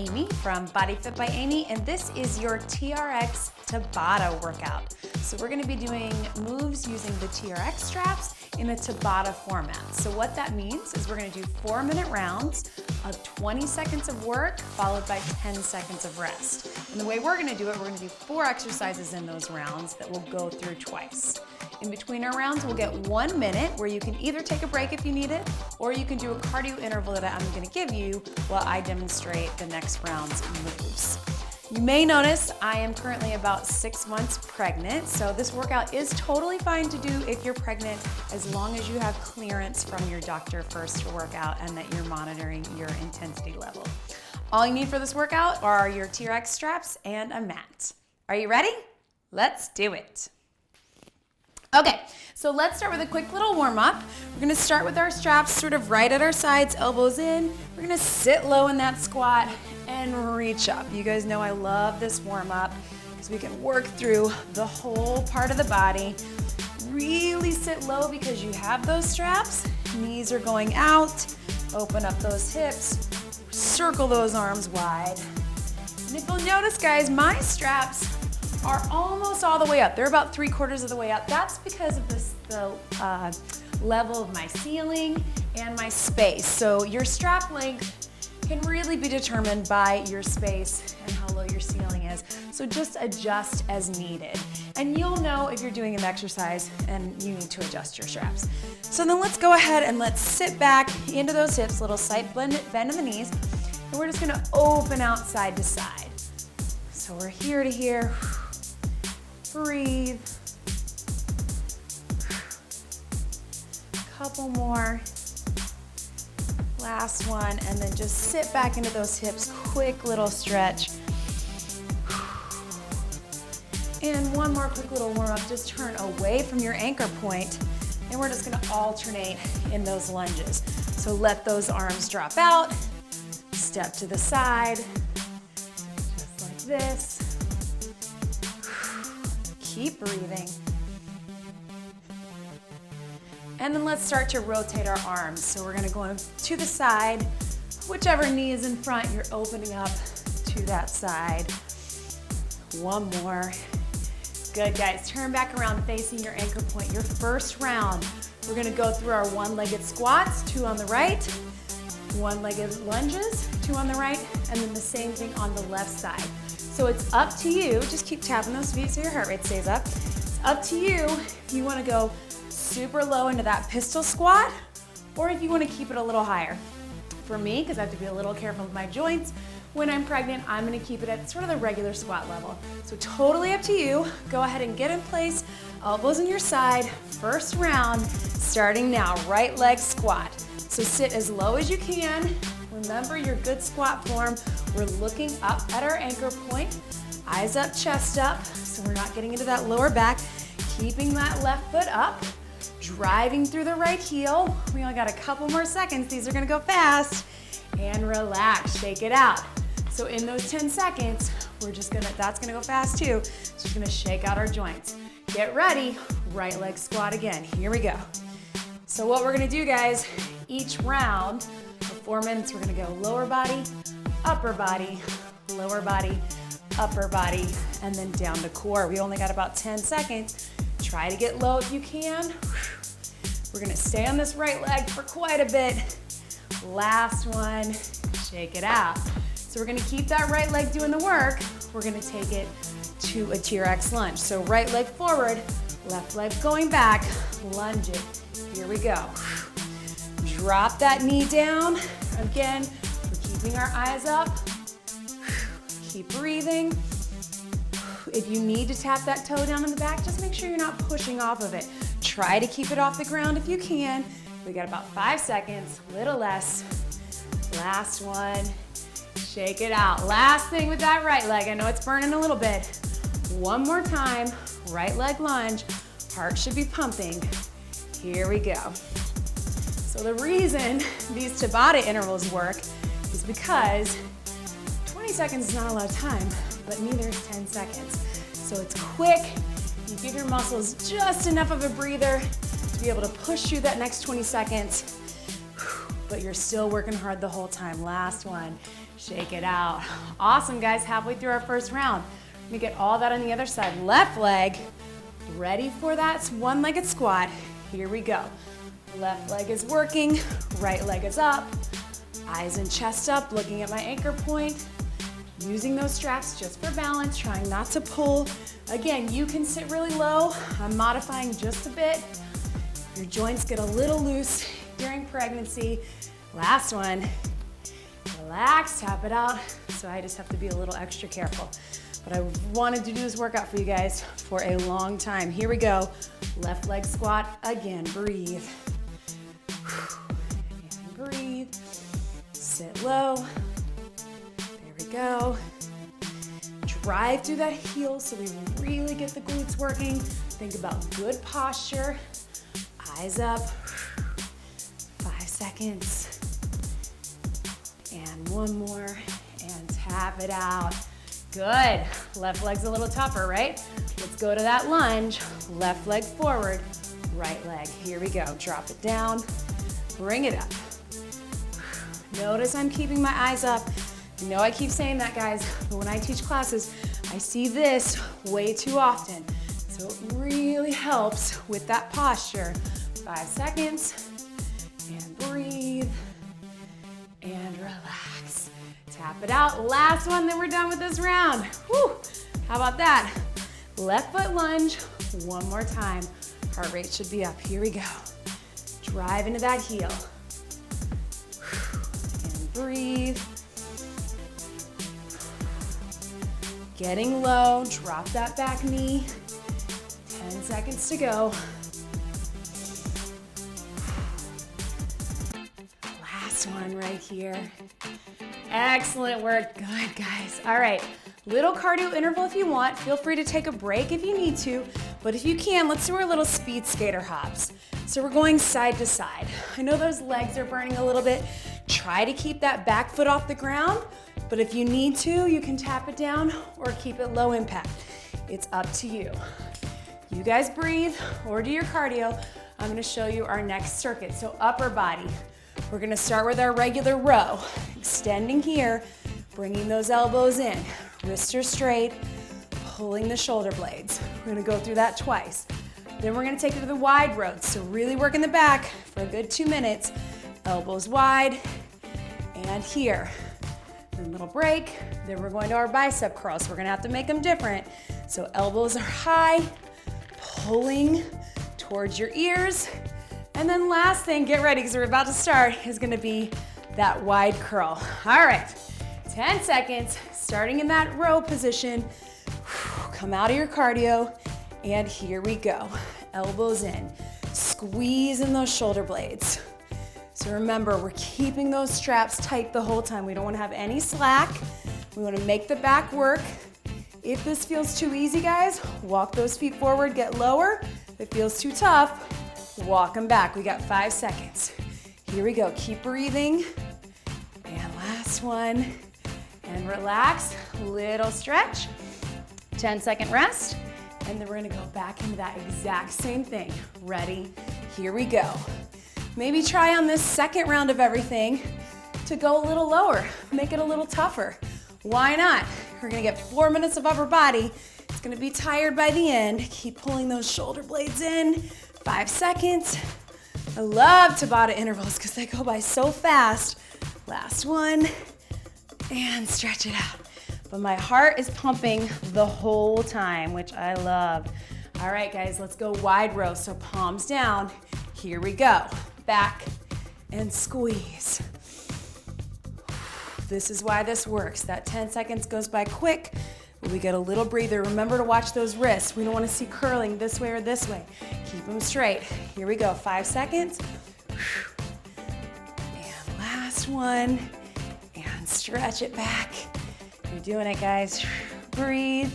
Amy from BodyFit by Amy, and this is your TRX Tabata workout. So we're gonna be doing moves using the TRX straps in a Tabata format. So what that means is we're gonna do 4-minute rounds of 20 seconds of work followed by 10 seconds of rest. And the way we're gonna do it, we're gonna do 4 exercises in those rounds that we'll go through twice. In between our rounds, we'll get 1 minute where you can either take a break if you need it, or you can do a cardio interval that I'm gonna give you while I demonstrate the next round's moves. You may notice I am currently about 6 months pregnant, so this workout is totally fine to do if you're pregnant, as long as you have clearance from your doctor first to work out and that you're monitoring your intensity level. All you need for this workout are your TRX straps and a mat. Are you ready? Let's do it. Okay, so let's start with a quick little warm-up. We're gonna start with our straps sort of right at our sides, elbows in. We're gonna sit low in that squat and reach up. You guys know I love this warm-up because we can work through the whole part of the body. Really sit low because you have those straps. Knees are going out. Open up those hips. Circle those arms wide. And if you'll notice, guys, my straps are almost all the way up. They're about 3/4 of the way up. That's because of the level of my ceiling and my space. So your strap length can really be determined by your space and how low your ceiling is. So just adjust as needed. And you'll know if you're doing an exercise and you need to adjust your straps. So then let's go ahead and let's sit back into those hips, little slight bend in the knees. And we're just gonna open out side to side. So we're here to here. Breathe. Couple more. Last one, and then just sit back into those hips. Quick little stretch. And one more quick little warm up. Just turn away from your anchor point, and we're just gonna alternate in those lunges. So let those arms drop out. Step to the side, just like this. Keep breathing. And then let's start to rotate our arms. So we're gonna go to the side. Whichever knee is in front, you're opening up to that side. One more. Good, guys. Turn back around facing your anchor point. Your first round, we're gonna go through our one-legged squats, 2 on the right, one-legged lunges, 2 on the right, and then the same thing on the left side. So it's up to you. Just keep tapping those feet so your heart rate stays up. It's up to you if you want to go super low into that pistol squat or if you want to keep it a little higher. For me, because I have to be a little careful with my joints, when I'm pregnant, I'm going to keep it at sort of the regular squat level. So totally up to you. Go ahead and get in place. Elbows on your side. First round, starting now. Right leg squat. So sit as low as you can. Remember your good squat form. We're looking up at our anchor point. Eyes up, chest up, so we're not getting into that lower back. Keeping that left foot up. Driving through the right heel. We only got a couple more seconds. These are gonna go fast. And relax, shake it out. So in those 10 seconds, that's gonna go fast too. So we're gonna shake out our joints. Get ready, right leg squat again. Here we go. So what we're gonna do, guys, each round, for 4 minutes, we're gonna go lower body, upper body, lower body, upper body, and then down to core. We only got about 10 seconds. Try to get low if you can. We're gonna stay on this right leg for quite a bit. Last one, shake it out. So we're gonna keep that right leg doing the work. We're gonna take it to a TRX lunge. So right leg forward, left leg going back, lunge it. Here we go. Drop that knee down. Again, we're keeping our eyes up. Keep breathing. If you need to tap that toe down in the back, just make sure you're not pushing off of it. Try to keep it off the ground if you can. We got about 5 seconds, little less. Last one, shake it out. Last thing with that right leg. I know it's burning a little bit. One more time, right leg lunge. Heart should be pumping. Here we go. So the reason these Tabata intervals work is because 20 seconds is not a lot of time, but neither is 10 seconds. So it's quick. You give your muscles just enough of a breather to be able to push through that next 20 seconds, but you're still working hard the whole time. Last one. Shake it out. Awesome, guys, halfway through our first round. Let me get all that on the other side. Left leg, ready for that one-legged squat. Here we go. Left leg is working, right leg is up. Eyes and chest up, looking at my anchor point. Using those straps just for balance, trying not to pull. Again, you can sit really low. I'm modifying just a bit. Your joints get a little loose during pregnancy. Last one. Relax, tap it out. So I just have to be a little extra careful. But I wanted to do this workout for you guys for a long time. Here we go. Left leg squat. Again, breathe. And breathe. Sit low. There we go. Drive through that heel so we really get the glutes working. Think about good posture. Eyes up. 5 seconds. And one more, and tap it out. Good. Left leg's a little tougher, right? Let's go to that lunge. Left leg forward, right leg. Here we go. Drop it down, bring it up. Notice I'm keeping my eyes up. I know I keep saying that, guys, but when I teach classes, I see this way too often. So it really helps with that posture. 5 seconds, and breathe. And relax. Tap it out. Last one, then we're done with this round. Whew. How about that? Left foot lunge. One more time. Heart rate should be up. Here we go. Drive into that heel. And breathe. Getting low. Drop that back knee. 10 seconds to go. One right here. Excellent work. Good, guys. All right. Little cardio interval if you want. Feel free to take a break if you need to. But if you can, let's do our little speed skater hops. So we're going side to side. I know those legs are burning a little bit. Try to keep that back foot off the ground. But if you need to, you can tap it down or keep it low impact. It's up to you. You guys breathe or do your cardio. I'm going to show you our next circuit. So upper body. We're gonna start with our regular row. Extending here, bringing those elbows in. Wrists are straight, pulling the shoulder blades. We're gonna go through that twice. Then we're gonna take it to the wide road. So really work in the back for a good 2 minutes. Elbows wide, and here. Then a little break. Then we're going to our bicep curls. We're gonna have to make them different. So elbows are high, pulling towards your ears. And then last thing, get ready because we're about to start, is gonna be that wide curl. All right, 10 seconds, starting in that row position. Come out of your cardio, and here we go. Elbows in, squeeze in those shoulder blades. So remember, we're keeping those straps tight the whole time. We don't wanna have any slack. We wanna make the back work. If this feels too easy, guys, walk those feet forward, get lower. If it feels too tough, walk them back. We got 5 seconds. Here we go. Keep breathing. And last one. And relax. Little stretch. 10-second rest. And then we're gonna go back into that exact same thing. Ready? Here we go. Maybe try on this second round of everything to go a little lower. Make it a little tougher. Why not? We're gonna get 4 minutes of upper body. It's gonna be tired by the end. Keep pulling those shoulder blades in. 5 seconds. I love Tabata intervals because they go by so fast. Last one, and stretch it out. But my heart is pumping the whole time, which I love. All right, guys, let's go wide row. So palms down. Here we go. Back and squeeze. This is why this works. That 10 seconds goes by quick. We get a little breather. Remember to watch those wrists. We don't want to see curling this way or this way. Keep them straight. Here we go, 5 seconds. And last one. And stretch it back. You're doing it, guys. Breathe.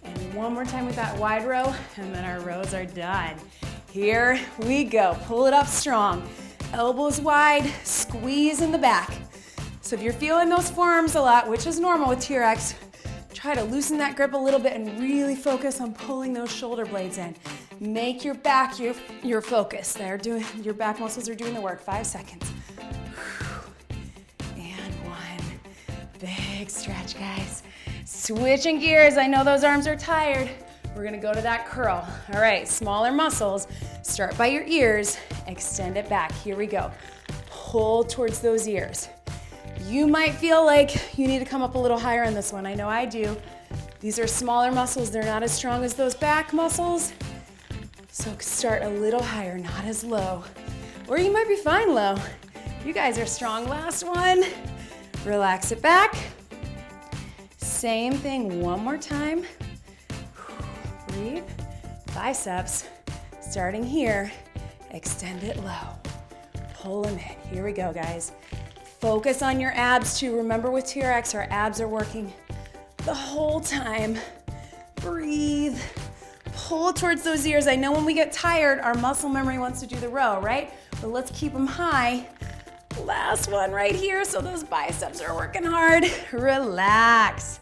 And one more time with that wide row, and then our rows are done. Here we go. Pull it up strong. Elbows wide, squeeze in the back. So if you're feeling those forearms a lot, which is normal with TRX, try to loosen that grip a little bit and really focus on pulling those shoulder blades in. Make your back your focus. Your back muscles are doing the work. 5 seconds. And one. Big stretch, guys. Switching gears. I know those arms are tired. We're gonna go to that curl. All right, smaller muscles. Start by your ears, extend it back. Here we go. Pull towards those ears. You might feel like you need to come up a little higher on this one. I know I do. These are smaller muscles. They're not as strong as those back muscles. So start a little higher, not as low. Or you might be fine low. You guys are strong. Last one. Relax it back. Same thing one more time. Breathe. Biceps. Starting here. Extend it low. Pull them in. Here we go, guys. Focus on your abs too. Remember with TRX, our abs are working the whole time. Breathe. Pull towards those ears. I know when we get tired, our muscle memory wants to do the row, right? But let's keep them high. Last one right here, so those biceps are working hard. Relax.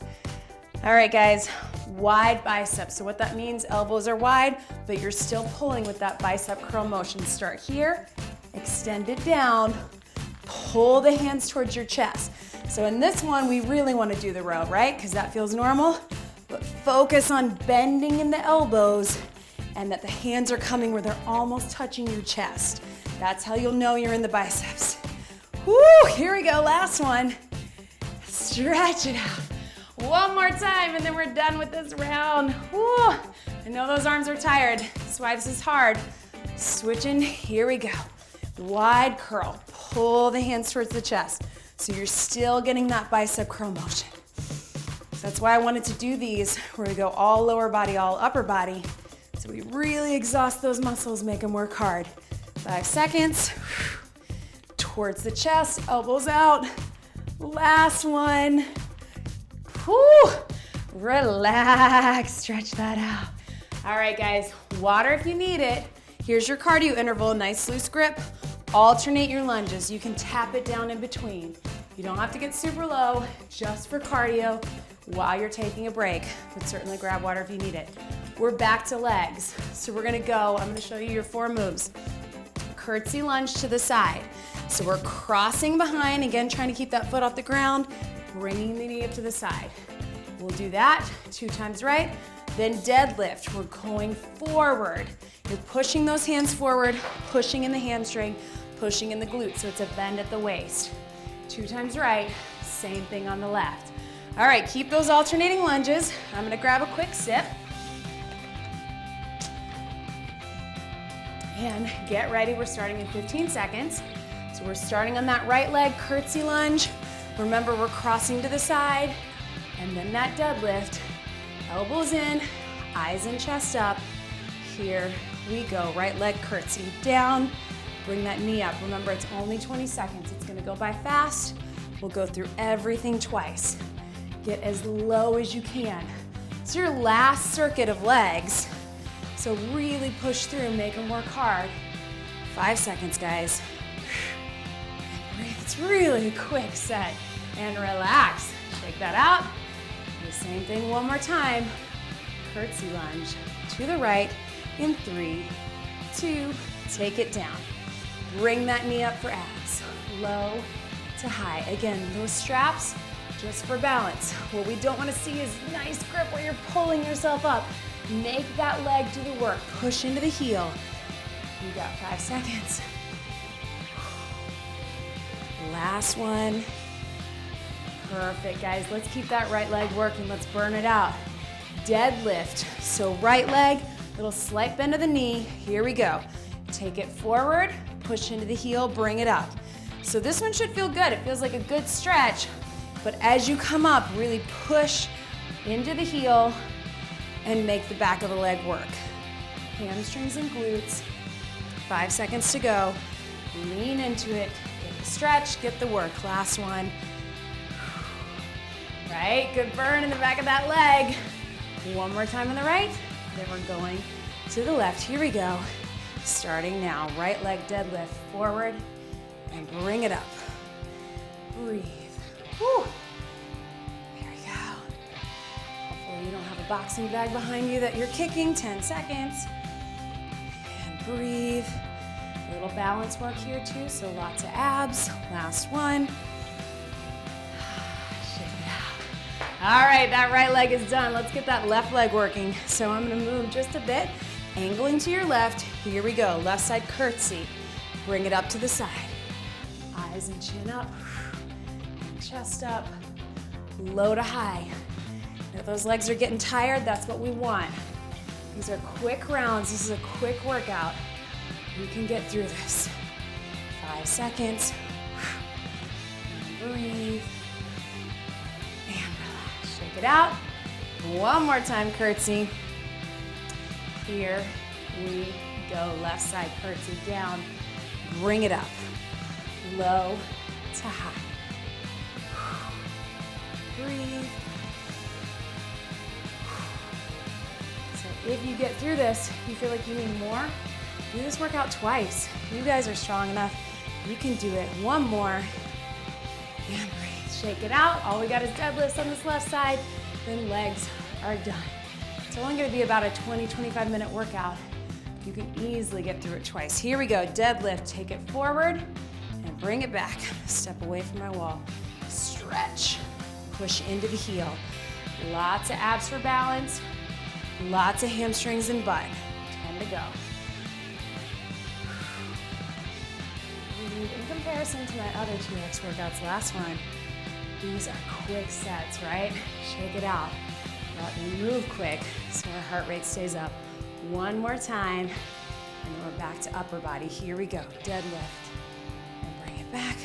All right, guys, wide biceps. So what that means, elbows are wide, but you're still pulling with that bicep curl motion. Start here, extend it down, pull the hands towards your chest. So in this one, we really want to do the row, right? Because that feels normal. But focus on bending in the elbows and that the hands are coming where they're almost touching your chest. That's how you'll know you're in the biceps. Woo, here we go, last one. Stretch it out. One more time and then we're done with this round. Woo, I know those arms are tired. That's why this is hard. Switching, here we go. Wide curl, pull the hands towards the chest. So you're still getting that bicep curl motion. So that's why I wanted to do these where we go all lower body, all upper body. So we really exhaust those muscles, make them work hard. 5 seconds. Towards the chest, elbows out. Last one. Whew. Relax, stretch that out. All right, guys, water if you need it. Here's your cardio interval, nice loose grip. Alternate your lunges. You can tap it down in between. You don't have to get super low, just for cardio while you're taking a break, but certainly grab water if you need it. We're back to legs. So we're gonna go, I'm gonna show you your 4 moves. Curtsy lunge to the side. So we're crossing behind, again, trying to keep that foot off the ground, bringing the knee up to the side. We'll do that 2 times right. Then deadlift, we're going forward. You're pushing those hands forward, pushing in the hamstring, pushing in the glute, so it's a bend at the waist. 2 times right, same thing on the left. All right, keep those alternating lunges. I'm gonna grab a quick sip. And get ready, we're starting in 15 seconds. So we're starting on that right leg, curtsy lunge. Remember, we're crossing to the side, and then that deadlift. Elbows in, eyes and chest up. Here we go, right leg curtsy down. Bring that knee up. Remember, it's only 20 seconds. It's gonna go by fast. We'll go through everything twice. Get as low as you can. It's your last circuit of legs. So really push through, make them work hard. 5 seconds, guys. Breathe, it's really a quick set. And relax, shake that out. Do the same thing one more time. Curtsy lunge to the right in 3, 2, take it down. Bring that knee up for abs, low to high. Again, those straps, just for balance. What we don't want to see is nice grip where you're pulling yourself up. Make that leg do the work. Push into the heel. You got 5 seconds. Last one. Perfect, guys. Let's keep that right leg working. Let's burn it out. Deadlift. So right leg, little slight bend of the knee. Here we go. Take it forward, push into the heel, bring it up. So this one should feel good. It feels like a good stretch. But as you come up, really push into the heel and make the back of the leg work. Hamstrings and glutes. 5 seconds to go. Lean into it. Get the stretch, get the work. Last one. Right, good burn in the back of that leg. One more time on the right. Then we're going to the left. Here we go. Starting now. Right leg deadlift forward and bring it up. Breathe. Whew. There we go. Hopefully you don't have a boxing bag behind you that you're kicking. 10 seconds. And breathe. A little balance work here too, so lots of abs. Last one. Shake All right, that right leg is done. Let's get that left leg working. So I'm gonna move just a bit, angling to your left. Here we go, left side curtsy. Bring it up to the side. Eyes and chin up, and chest up, low to high. If those legs are getting tired, that's what we want. These are quick rounds. This is a quick workout. You can get through this. 5 seconds. And breathe. And relax. Shake it out. One more time, curtsy. Here we go. Left side curtsy down. Bring it up. Low to high. Breathe. So if you get through this, you feel like you need more, do this workout twice. You guys are strong enough. You can do it. One more. And breathe. Shake it out. All we got is deadlifts on this left side. Then legs are done. It's only going to be about a 20-25 minute workout. You can easily get through it twice. Here we go. Deadlift. Take it forward and bring it back. Step away from my wall. Stretch. Push into the heel. Lots of abs for balance. Lots of hamstrings and butt. 10 to go. In comparison to my other TRX workouts last one, these are quick sets, right? Shake it out. Let me move quick so our heart rate stays up. One more time, and then we're back to upper body. Here we go, deadlift, and bring it back.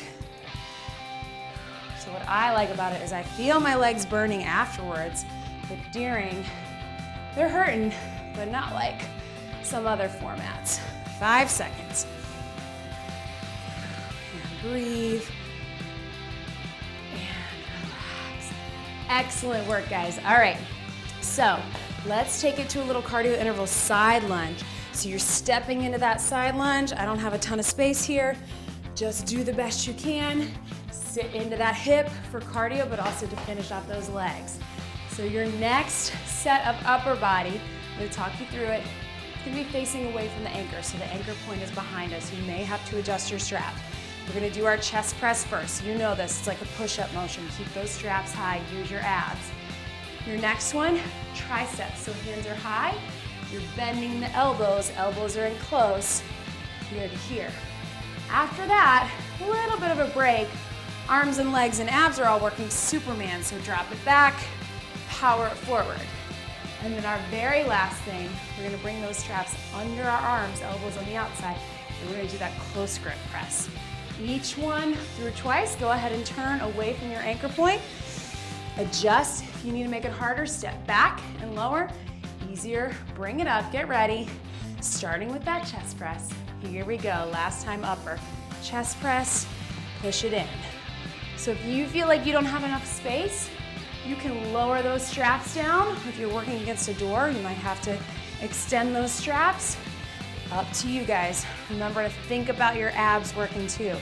So what I like about it is I feel my legs burning afterwards, but during, they're hurting, but not like some other formats. 5 seconds. And breathe. And relax. Excellent work, guys. All right, so let's take it to a little cardio interval side lunge. So you're stepping into that side lunge. I don't have a ton of space here. Just do the best you can. Sit into that hip for cardio, but also to finish off those legs. So your next set of upper body, I'm gonna talk you through it. It's gonna be facing away from the anchor, so the anchor point is behind us. You may have to adjust your strap. We're gonna do our chest press first. You know this, it's like a push-up motion. Keep those straps high, use your abs. Your next one, triceps. So hands are high, you're bending the elbows. Elbows are in close, here to here. After that, a little bit of a break. Arms and legs and abs are all working Superman, so drop it back, power it forward. And then our very last thing, we're gonna bring those straps under our arms, elbows on the outside, and we're gonna do that close grip press. Each one through twice. Go ahead and turn away from your anchor point. Adjust. If you need to make it harder, step back and lower. Easier, bring it up, get ready. Starting with that chest press. Here we go, last time upper. Chest press, push it in. So if you feel like you don't have enough space, you can lower those straps down. If you're working against a door, you might have to extend those straps. Up to you guys. Remember to think about your abs working too.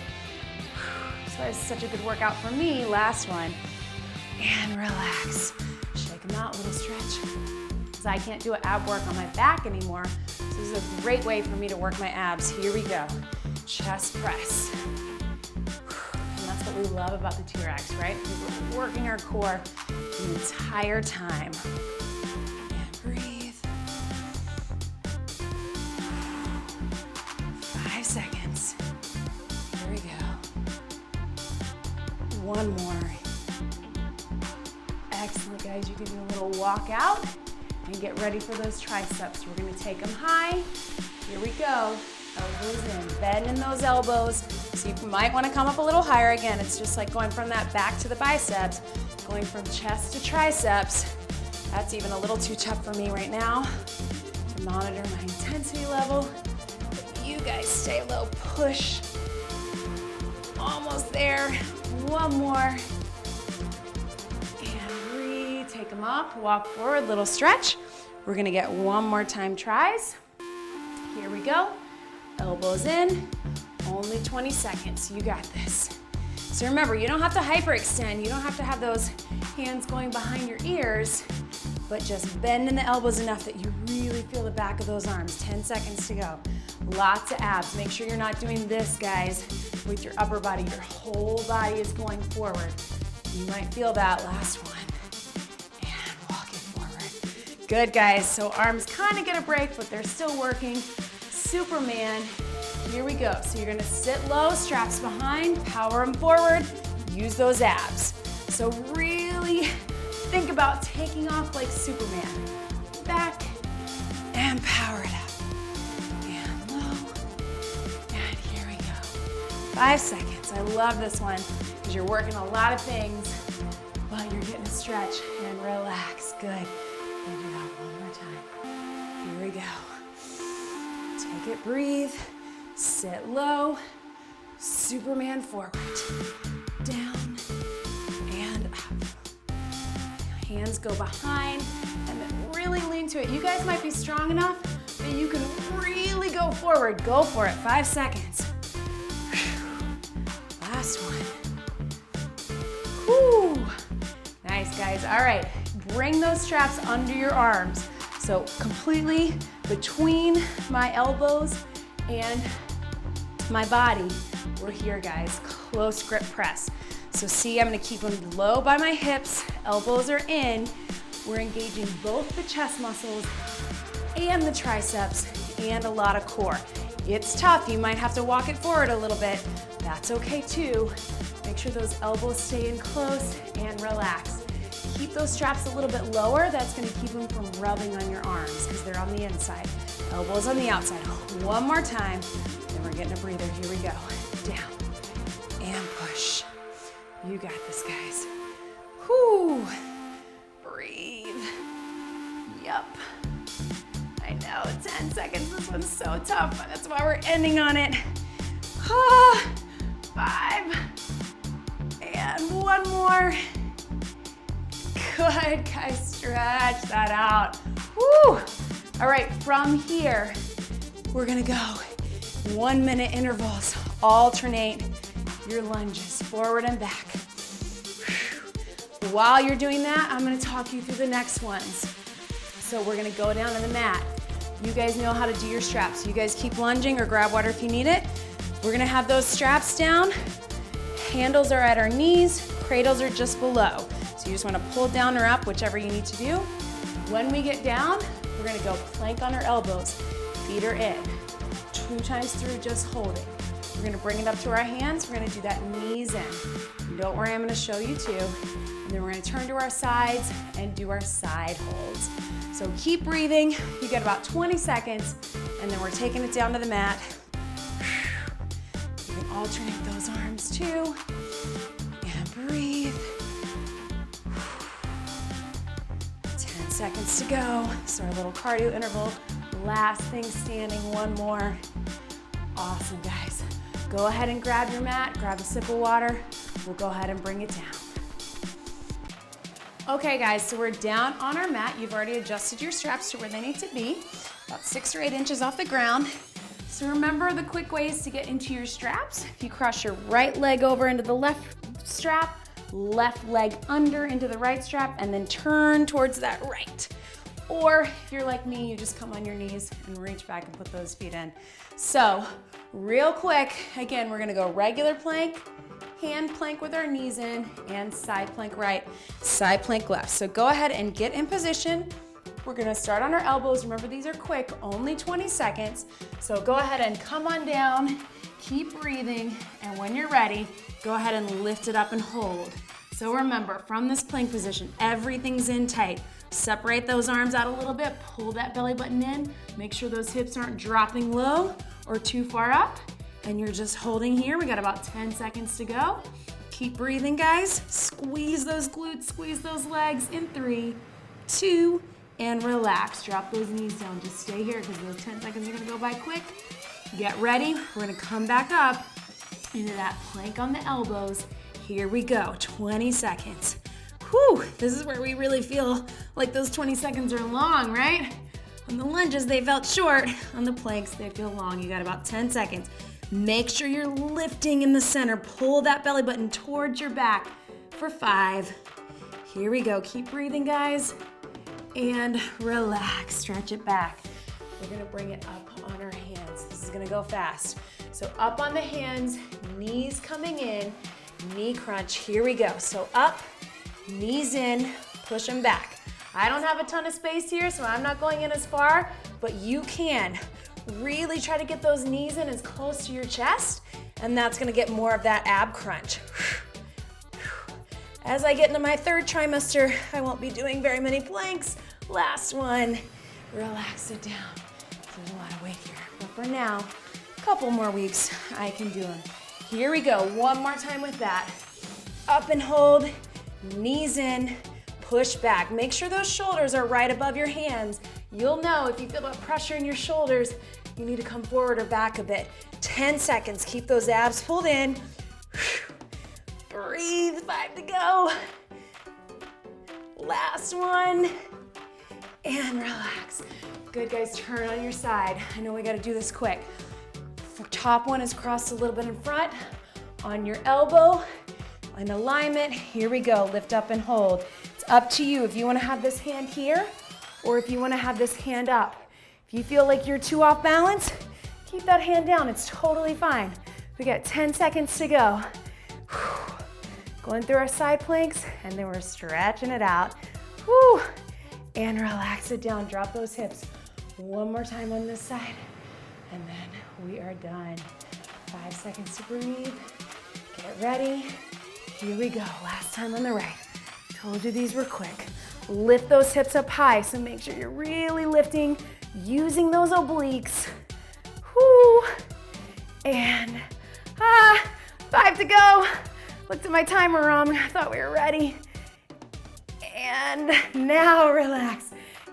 So it's such a good workout for me, last one. And relax. Shake them out, little stretch. Because I can't do ab work on my back anymore. So this is a great way for me to work my abs. Here we go. Chest press. And that's what we love about the TRX, right? We're working our core the entire time. And breathe. 5 seconds. Here we go. One more. Excellent, guys. You can do a little walk out and get ready for those triceps. We're gonna take them high. Here we go. Elbows in, bend in those elbows. So you might wanna come up a little higher. Again, it's just like going from that back to the biceps, going from chest to triceps. That's even a little too tough for me right now to monitor my intensity level. You guys stay low, push. Almost there, one more. And breathe, take them up, walk forward, little stretch. We're gonna get one more time tries. Here we go, elbows in, only 20 seconds, you got this. So remember, you don't have to hyperextend, you don't have to have those hands going behind your ears, but just bend in the elbows enough that you really feel the back of those arms. 10 seconds to go. Lots of abs. Make sure you're not doing this, guys, with your upper body. Your whole body is going forward. You might feel that last one. Good, guys. So arms kind of get a break, but they're still working. Superman. Here we go. So you're gonna sit low, straps behind, power them forward, use those abs. So really think about taking off like Superman. Back and power it up. And low, and here we go. 5 seconds. I love this one because you're working a lot of things, but you're getting a stretch and relax. Good. And do that one more time. Here we go. Take it, breathe, sit low, Superman forward, down and up. Hands go behind and then really lean to it. You guys might be strong enough that you can really go forward. Go for it, 5 seconds. Last one. Whew. Nice, guys. All right, bring those straps under your arms. So completely between my elbows and my body. We're here, guys. Close grip press. So see, I'm gonna keep them low by my hips, elbows are in. We're engaging both the chest muscles and the triceps and a lot of core. It's tough, you might have to walk it forward a little bit. That's okay too. Make sure those elbows stay in close and relax. Keep those straps a little bit lower. That's gonna keep them from rubbing on your arms because they're on the inside. Elbows on the outside. One more time, then we're getting a breather. Here we go. Down and push. You got this, guys. Whew. Breathe. Yup. I know, 10 seconds. This one's so tough, but that's why we're ending on it. 5. And one more. Good, guys, stretch that out. Woo! All right, from here, we're gonna go 1 minute intervals. Alternate your lunges, forward and back. While you're doing that, I'm gonna talk you through the next ones. So we're gonna go down to the mat. You guys know how to do your straps. You guys keep lunging or grab water if you need it. We're gonna have those straps down. Handles are at our knees, cradles are just below. So you just wanna pull down or up, whichever you need to do. When we get down, we're gonna go plank on our elbows. Feet are in. 2 times through, just holding. We're gonna bring it up to our hands. We're gonna do that knees in. And don't worry, I'm gonna show you too. And then we're gonna turn to our sides and do our side holds. So keep breathing. You got about 20 seconds, and then we're taking it down to the mat. You can alternate those arms too. And breathe. 10 seconds to go. So our little cardio interval. Last thing standing, one more. Awesome, guys. Go ahead and grab your mat, grab a sip of water. We'll go ahead and bring it down. Okay, guys, so we're down on our mat. You've already adjusted your straps to where they need to be, about 6 or 8 inches off the ground. So remember the quick ways to get into your straps. If you cross your right leg over into the left strap, left leg under into the right strap, and then turn towards that right. Or if you're like me, you just come on your knees and reach back and put those feet in. So real quick, again, we're gonna go regular plank, hand plank with our knees in, and side plank right, side plank left. So go ahead and get in position. We're gonna start on our elbows. Remember, these are quick, only 20 seconds. So go ahead and come on down, keep breathing, and when you're ready, go ahead and lift it up and hold. So remember, from this plank position, everything's in tight. Separate those arms out a little bit, pull that belly button in, make sure those hips aren't dropping low or too far up, and you're just holding here. We got about 10 seconds to go. Keep breathing, guys. Squeeze those glutes, squeeze those legs in 3, 2, and relax. Drop those knees down. Just stay here because those 10 seconds are gonna go by quick. Get ready. We're gonna come back up into that plank on the elbows. Here we go, 20 seconds. Whew, this is where we really feel like those 20 seconds are long, right? On the lunges, they felt short. On the planks, they feel long. You got about 10 seconds. Make sure you're lifting in the center. Pull that belly button towards your back for 5. Here we go. Keep breathing, guys. And relax. Stretch it back. We're gonna bring it up on our hands. This is gonna go fast. So up on the hands, knees coming in, knee crunch. Here we go. So up, knees in, push them back. I don't have a ton of space here, so I'm not going in as far, but you can. Really try to get those knees in as close to your chest, and that's gonna get more of that ab crunch. As I get into my third trimester, I won't be doing very many planks. Last one, relax it down. There's a lot of weight here, but for now, a couple more weeks, I can do them. Here we go, one more time with that. Up and hold, knees in, push back. Make sure those shoulders are right above your hands. You'll know if you feel that pressure in your shoulders, you need to come forward or back a bit. 10 seconds, keep those abs pulled in. Breathe, 5 to go. Last one, and relax. Good, guys, turn on your side. I know we gotta do this quick. Top one is crossed a little bit in front. On your elbow, in alignment, here we go. Lift up and hold. It's up to you if you wanna have this hand here or if you wanna have this hand up. If you feel like you're too off balance, keep that hand down, it's totally fine. We got 10 seconds to go. Going through our side planks, and then we're stretching it out. Whew. And relax it down, drop those hips. One more time on this side, and then we are done. 5 seconds to breathe. Get ready. Here we go, last time on the right. Told you these were quick. Lift those hips up high, so make sure you're really lifting, using those obliques. Whoo. And 5 to go. Looked at my timer wrong, I thought we were ready. And now relax.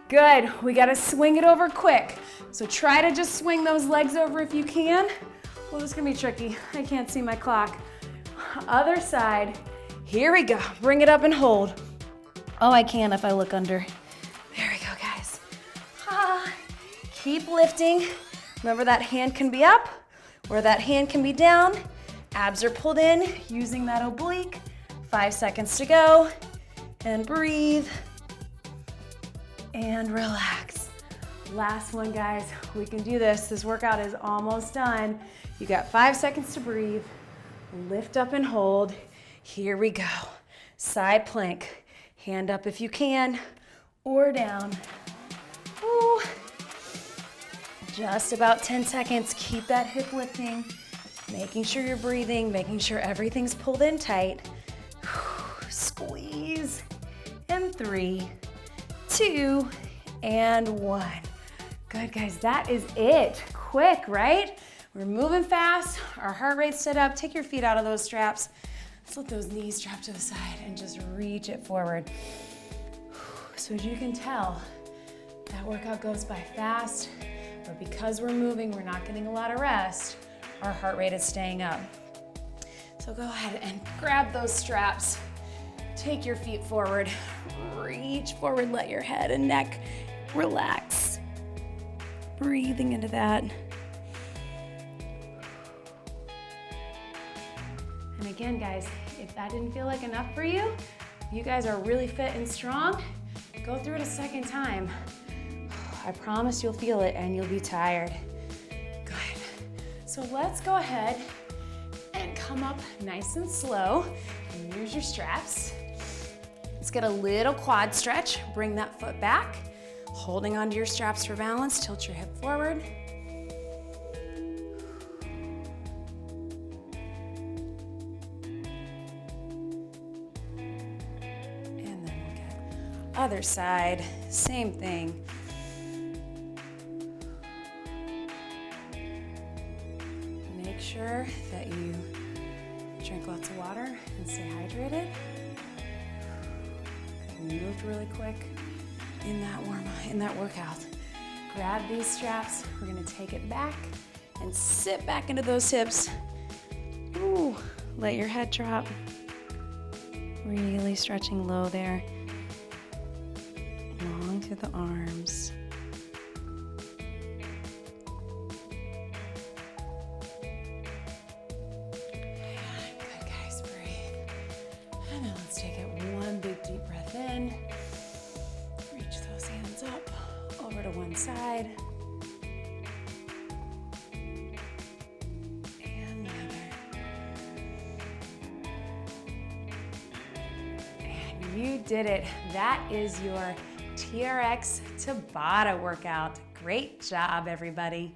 Good, we gotta swing it over quick. So try to just swing those legs over if you can. Well, this is gonna be tricky. I can't see my clock. Other side, here we go. Bring it up and hold. Oh, I can if I look under. There we go, guys. Keep lifting. Remember that hand can be up or that hand can be down. Abs are pulled in, using that oblique. 5 seconds to go. And breathe. And relax. Last one, guys. We can do this. This workout is almost done. You got 5 seconds to breathe. Lift up and hold. Here we go. Side plank. Hand up if you can, or down. Ooh. Just about 10 seconds. Keep that hip lifting. Making sure you're breathing, making sure everything's pulled in tight. Squeeze. And 3, 2, and 1. Good, guys, that is it. Quick, right? We're moving fast, our heart rate's set up. Take your feet out of those straps. Let's let those knees drop to the side and just reach it forward. So as you can tell, that workout goes by fast, but because we're moving, we're not getting a lot of rest, our heart rate is staying up. So go ahead and grab those straps. Take your feet forward, reach forward, let your head and neck relax. Breathing into that. And again, guys, if that didn't feel like enough for you, you guys are really fit and strong, go through it a second time. I promise you'll feel it and you'll be tired. Good. So let's go ahead and come up nice and slow and use your straps. Let's get a little quad stretch. Bring that foot back, holding onto your straps for balance. Tilt your hip forward. And then we'll get other side, same thing. Make sure that you drink lots of water and stay hydrated. Moved really quick in that workout. Grab these straps. We're gonna take it back and sit back into those hips. Ooh, let your head drop. Really stretching low there. Long through the arms. Good, guys, breathe. And then let's take it one big deep breath in. Reach those hands up over to one side. And the other. And you did it. That is your TRX Tabata workout. Great job, everybody.